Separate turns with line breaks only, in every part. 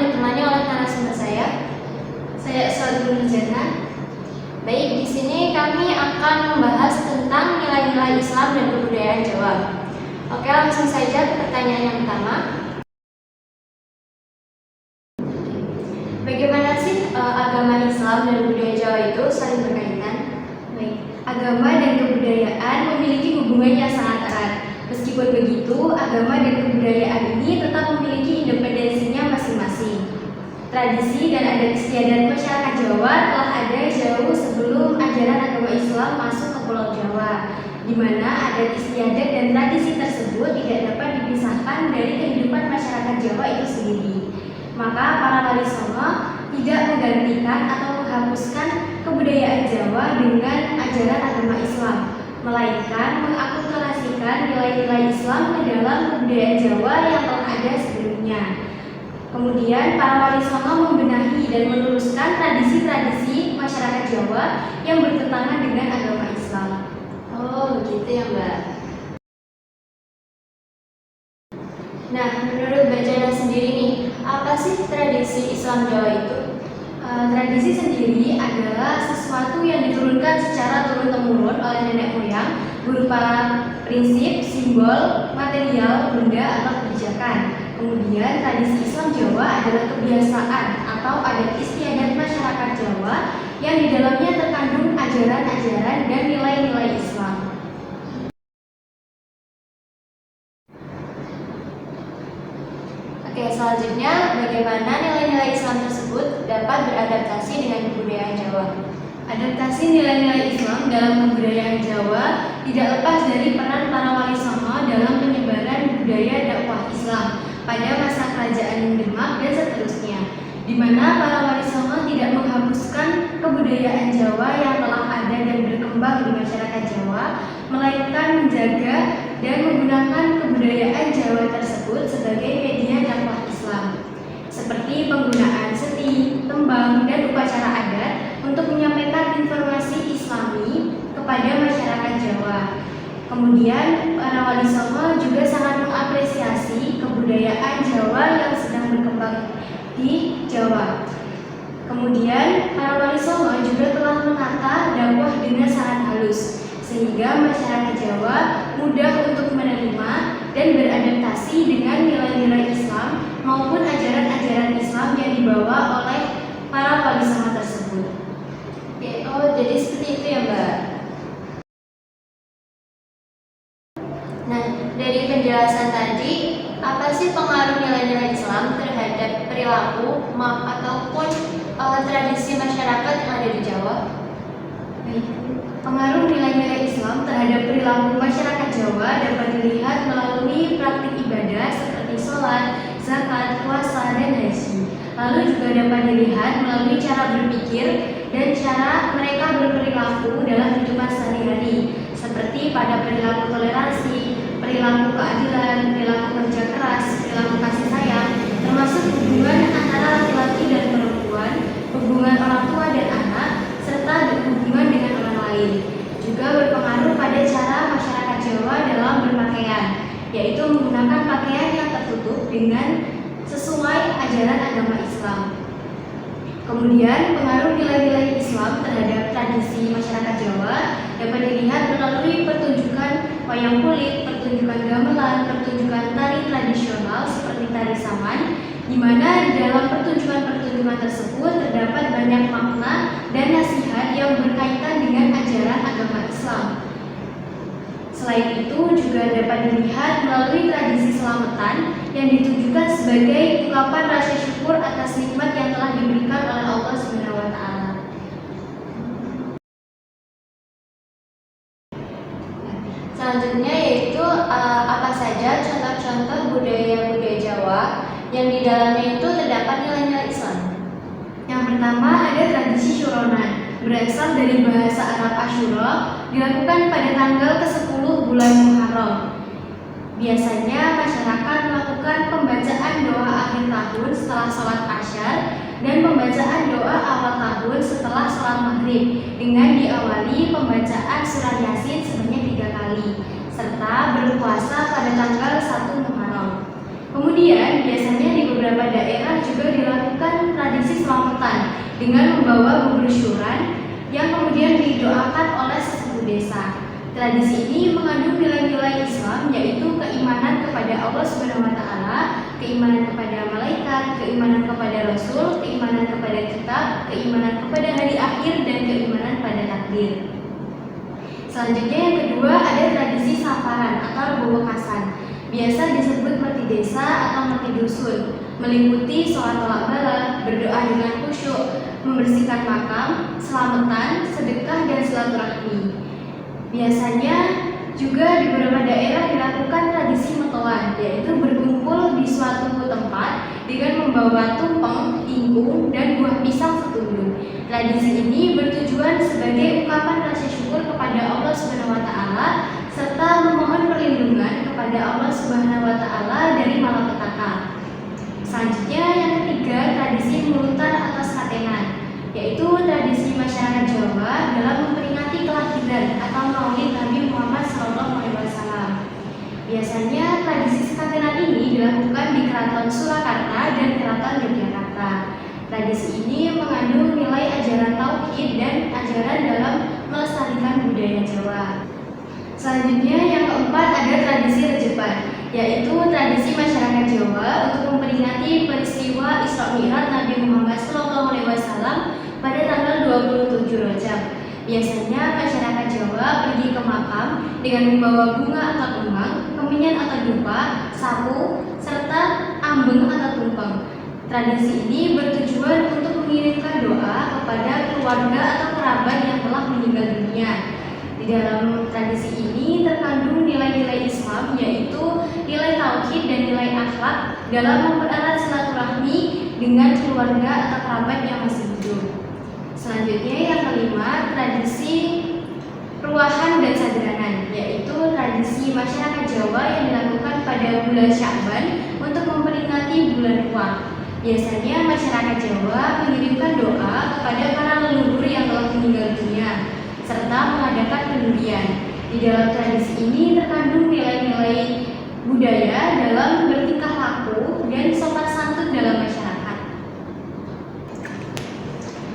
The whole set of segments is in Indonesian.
ditemani oleh narasumber saya Saudul Jannah. Baik, di sini kami akan membahas tentang nilai-nilai Islam dan kebudayaan Jawa. Oke, langsung saja ke pertanyaan yang pertama. Bagaimana sih agama Islam dan budaya Jawa itu saling berkaitan? Baik, agama dan kebudayaan memiliki hubungan yang sangat erat. Meskipun begitu, agama dan kebudayaan ini tetap memiliki independensinya masing-masing. Tradisi dan adat istiadat masyarakat Jawa telah ada jauh sebelum ajaran agama Islam masuk ke Pulau Jawa, di mana adat istiadat dan tradisi tersebut tidak dapat dipisahkan dari kehidupan masyarakat Jawa itu sendiri. Maka para wali songo tidak menggantikan atau menghapuskan kebudayaan Jawa dengan ajaran agama Islam, melainkan mengakulturasikan nilai-nilai Islam ke dalam kebudayaan Jawa yang telah ada sebelumnya. Kemudian para wali songo membenahi dan meluruskan tradisi-tradisi masyarakat Jawa yang bertentangan dengan agama Islam. Oh, begitu ya, Mbak. Nah, menurut Mbak Jana sendiri nih, apa sih tradisi Islam Jawa itu? Tradisi sendiri adalah sesuatu yang diturunkan secara turun-temurun oleh nenek moyang berupa prinsip, simbol, material, benda, atau kebijakan. Kemudian tradisi Islam Jawa adalah kebiasaan atau adat istiadat masyarakat Jawa yang di dalamnya terkandung ajaran-ajaran dan nilai-nilai Islam. Oke, selanjutnya bagaimana nilai-nilai Islam tersebut dapat beradaptasi dengan kebudayaan Jawa? Adaptasi nilai-nilai Islam dalam kebudayaan Jawa tidak lepas dari peran para wali songo dalam penyebaran budaya dakwah Islam pada masa kerajaan Demak dan seterusnya, di mana para wali songo tidak menghapuskan kebudayaan Jawa yang telah ada dan berkembang di masyarakat Jawa, melainkan menjaga dan menggunakan kebudayaan Jawa tersebut sebagai media dakwah Islam, seperti penggunaan seni, tembang, dan upacara adat untuk menyampaikan informasi Islami kepada masyarakat Jawa. Kemudian para wali songo juga sangat mengapresiasi kebudayaan Jawa yang sedang berkembang di Jawa. Kemudian para wali songo juga telah menata dakwah dengan sangat halus, sehingga masyarakat Jawa mudah untuk menerima dan beradaptasi dengan nilai-nilai Islam maupun ajaran-ajaran Islam yang dibawa oleh para wali songo tersebut. Oh, jadi seperti itu ya, Mbak. Nah, dari penjelasan tadi, apa sih pengaruh nilai-nilai Islam terhadap perilaku ataupun tradisi masyarakat yang ada di Jawa? Baik. Pengaruh nilai-nilai Islam terhadap perilaku masyarakat Jawa dapat dilihat melalui praktik ibadah seperti sholat, zakat, puasa, dan haji. Lalu juga dapat dilihat melalui cara berpikir dan cara mereka berperilaku dalam kehidupan sehari-hari, seperti pada perilaku toleransi, perilaku keadilan, perilaku kerja keras, perilaku kasih sayang, termasuk hubungan antara laki-laki dan perempuan, hubungan orang tua dan anak, serta hubungan dengan orang lain. Juga berpengaruh pada cara masyarakat Jawa dalam berpakaian, yaitu menggunakan pakaian yang tertutup dengan sesuai ajaran agama Islam. Kemudian pengaruh nilai-nilai Islam terhadap tradisi masyarakat Jawa dapat dilihat melalui pertunjukan wayang kulit, pertunjukan gamelan, pertunjukan tari tradisional seperti tari saman, di mana dalam pertunjukan-pertunjukan tersebut terdapat banyak makna dan nasihat yang berkaitan dengan ajaran agama Islam. Selain itu juga dapat dilihat melalui tradisi selamatan yang ditujukan sebagai ungkapan rasa syukur atas nikmat yang telah diberikan oleh Allah Subhanahu wa Ta'ala. Selanjutnya yaitu apa saja contoh-contoh budaya-budaya Jawa yang di dalamnya itu terdapat nilai-nilai Islam. Yang pertama ada tradisi syuronan, berasal dari bahasa Arab Asyura, dilakukan pada tanggal ke-10 bulan Muharram. Biasanya masyarakat melakukan pembacaan doa akhir tahun setelah sholat Asyar dan pembacaan doa awal tahun setelah sholat Maghrib dengan diawali pembacaan surah Yasin sebanyak 3 kali serta berpuasa pada tanggal 1 Muharram. Kemudian biasanya di beberapa beberapa daerah juga dilakukan tradisi selamatan dengan membawa brosyuran yang kemudian didoakan oleh sesepuh desa. Tradisi ini mengandung nilai-nilai Islam, yaitu keimanan kepada Allah Subhanahu wa Ta'ala, keimanan kepada malaikat, keimanan kepada Rasul, keimanan kepada kitab, keimanan kepada hari akhir, dan keimanan pada takdir. Selanjutnya yang kedua ada tradisi saparan atau bawakasan, biasa disebut merti desa atau merti dusun, meliputi sholat tolak bala, berdoa dengan khusyuk, membersihkan makam, selamatan, sedekah, dan silaturahmi. Biasanya juga di beberapa daerah dilakukan tradisi metoan, yaitu berkumpul di suatu tempat dengan membawa tumpeng, ingkung, dan buah pisang setunduk. Tradisi ini bertujuan sebagai ungkapan rasa syukur kepada Allah Subhanahu wa Ta'ala serta memohon perlindungan kepada Allah Subhanahu wa Ta'ala dari malapetaka. Selanjutnya yang ketiga, tradisi mulutan atau skatenan, yaitu tradisi masyarakat Jawa dalam memperingati kelahiran atau maulid Nabi Muhammad SAW. Biasanya tradisi skatenan ini dilakukan di Keraton Surakarta dan Keraton Yogyakarta. Tradisi ini mengandung nilai ajaran tauhid dan ajaran dalam melestarikan budaya Jawa. Selanjutnya yang keempat ada tradisi rejepan, yaitu tradisi masyarakat Jawa untuk memperingati peristiwa Isra Mi'raj Nabi Muhammad SAW pada tanggal 27 Rajab. Biasanya masyarakat Jawa pergi ke makam dengan membawa bunga atau kembang, kemenyan atau dupa, sapu, serta ambeng atau tumpeng. Tradisi ini bertujuan untuk mengirimkan doa kepada keluarga atau kerabat yang telah meninggal dunia. Di dalam tradisi ini terkandung nilai-nilai Islam, yaitu nilai tauhid dan nilai akhlak dalam mempererat silaturahmi dengan keluarga atau kerabat yang masih hidup. Selanjutnya yang kelima, tradisi ruahan dan sadranan, yaitu tradisi masyarakat Jawa yang dilakukan pada bulan Sya'ban untuk memperingati bulan Ruah. Biasanya masyarakat Jawa mengirimkan doa kepada para leluhur yang telah meninggal dunia serta mengadakan penundian. Di dalam tradisi ini terkandung nilai-nilai budaya dalam bertingkah laku dan sopan santun dalam masyarakat.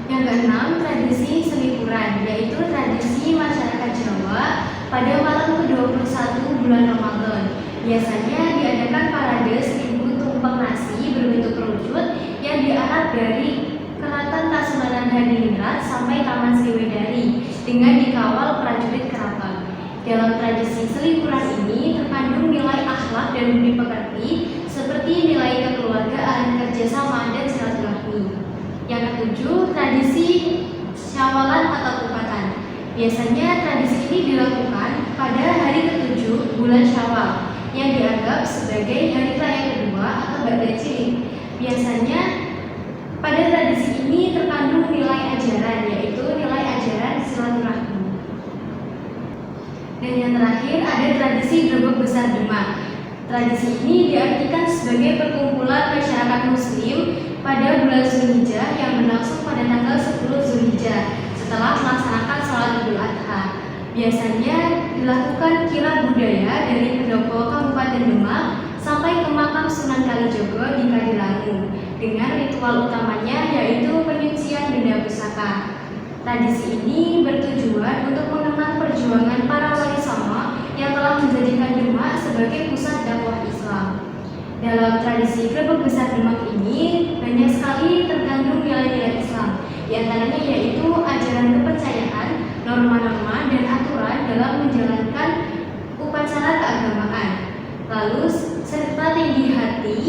Yang keenam, tradisi selipuran, yaitu tradisi masyarakat Jawa pada malam ke-21 bulan Ramadan. Biasanya diadakan parade 1000 tumpeng nasi berbentuk kerucut yang diarak dari Keraton Kasunanan Hadiningrat sampai Taman Sriwedari dengan dikawal prajurit keraton. Dalam tradisi selipuran ini terkandung nilai akhlak dan budi pekerti seperti nilai kekeluargaan, kerjasama, dan silaturahmi. Yang ketujuh, tradisi syawalan atau kupatan. Biasanya tradisi ini dilakukan pada hari ke-7 bulan Syawal yang dianggap sebagai hari raya kedua atau Ba'da Cilik. Biasanya pada tradisi ini terkandung nilai ajaran, yaitu nilai ajaran silaturahmi. Dan yang terakhir ada tradisi Grebeg Besar Demak. Tradisi ini diartikan sebagai perkumpulan masyarakat Muslim pada bulan Zulhijjah yang berlangsung pada tanggal 10 Zulhijjah setelah melaksanakan sholat Idul Adha. Biasanya dilakukan kirab budaya dari pendopo Kabupaten Demak sampai ke makam Sunan Kalijogo di Kadilangu dengan ritual utamanya yaitu penyucian benda pusaka. Tradisi ini bertujuan untuk mengenang perjuangan para wali songo yang telah menjadikan Demak sebagai pusat dakwah Islam. Dalam tradisi Grebeg Besar Demak ini banyak sekali terkandung nilai-nilai Islam, di antaranya yaitu ajaran kepercayaan, norma-norma, dan aturan dalam menjalankan upacara keagamaan. Lalu serta tinggi hati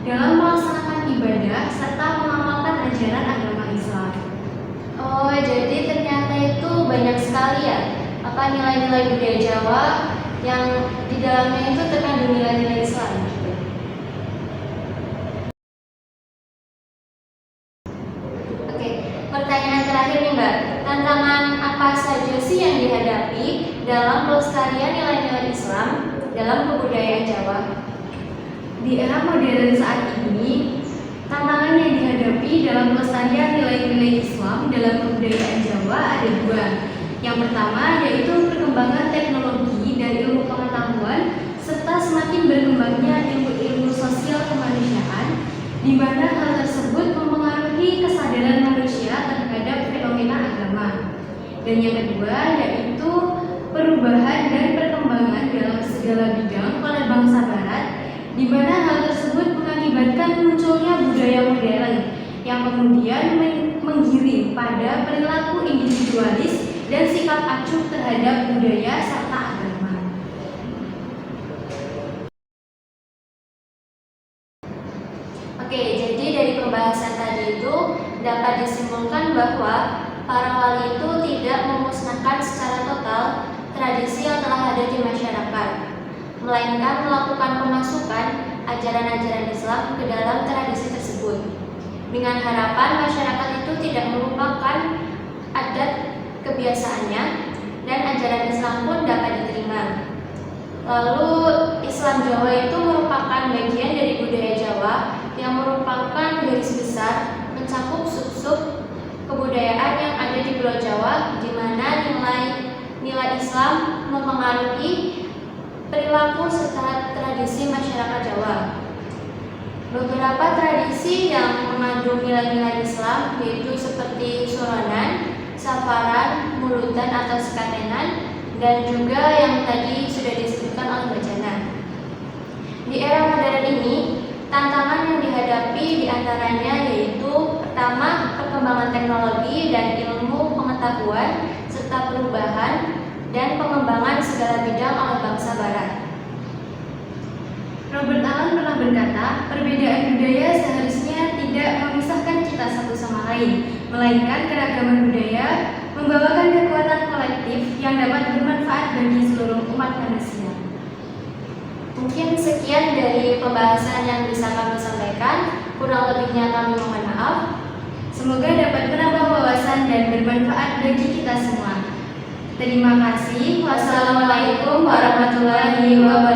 dalam melaksanakan ibadah serta mengamalkan ajaran agama Islam. Oh, jadi ternyata itu banyak sekali ya nilai-nilai budaya Jawa yang di dalamnya itu terkandung nilai-nilai Islam. Oke, pertanyaan terakhir nih Mbak, tantangan apa saja sih yang dihadapi dalam pelestarian nilai-nilai Islam dalam kebudayaan Jawa? Di era modern saat ini, tantangan yang dihadapi dalam pelestarian nilai-nilai Islam dalam kebudayaan Jawa ada dua. Yang pertama yaitu perkembangan teknologi dan ilmu pengetahuan serta semakin berkembangnya ilmu-ilmu sosial kemanusiaan
di mana hal tersebut mempengaruhi kesadaran manusia terhadap fenomena agama. Dan yang kedua yaitu perubahan dan perkembangan dalam segala bidang oleh bangsa Barat, di mana hal tersebut mengakibatkan munculnya budaya modern yang kemudian menggiring pada perilaku individualis dan sikap acuh terhadap budaya serta agama.
Oke, jadi dari pembahasan tadi itu dapat disimpulkan bahwa para wali itu tidak memusnahkan secara total tradisi yang telah ada di masyarakat, melainkan melakukan pemasukan ajaran-ajaran Islam ke dalam tradisi tersebut, dengan harapan masyarakat itu tidak melupakan adat kebiasaannya dan ajaran Islam pun dapat diterima. Lalu Islam Jawa itu merupakan bagian dari budaya Jawa yang merupakan garis besar mencakup sub-sub kebudayaan yang ada di Pulau Jawa, di mana nilai Islam mempengaruhi perilaku serta tradisi masyarakat Jawa. Beberapa tradisi yang mengandung nilai-nilai Islam yaitu seperti suronan, safaran, mulutan atau sekatenan, dan juga yang tadi sudah disebutkan oleh Mbak Jana. Di era modern ini, tantangan yang dihadapi diantaranya yaitu pertama, perkembangan teknologi dan ilmu pengetahuan serta perubahan dan pengembangan segala bidang oleh bangsa Barat.
Robert Allen pernah berkata, perbedaan budaya seharusnya tidak memisahkan kita satu sama lain, melainkan keragaman budaya membawakan kekuatan kolektif yang dapat bermanfaat bagi seluruh umat manusia.
Mungkin sekian dari pembahasan yang bisa kami sampaikan, kurang lebihnya kami mohon maaf.
Semoga dapat menambah wawasan dan bermanfaat bagi kita semua. Terima kasih.
Wassalamualaikum warahmatullahi wabarakatuh.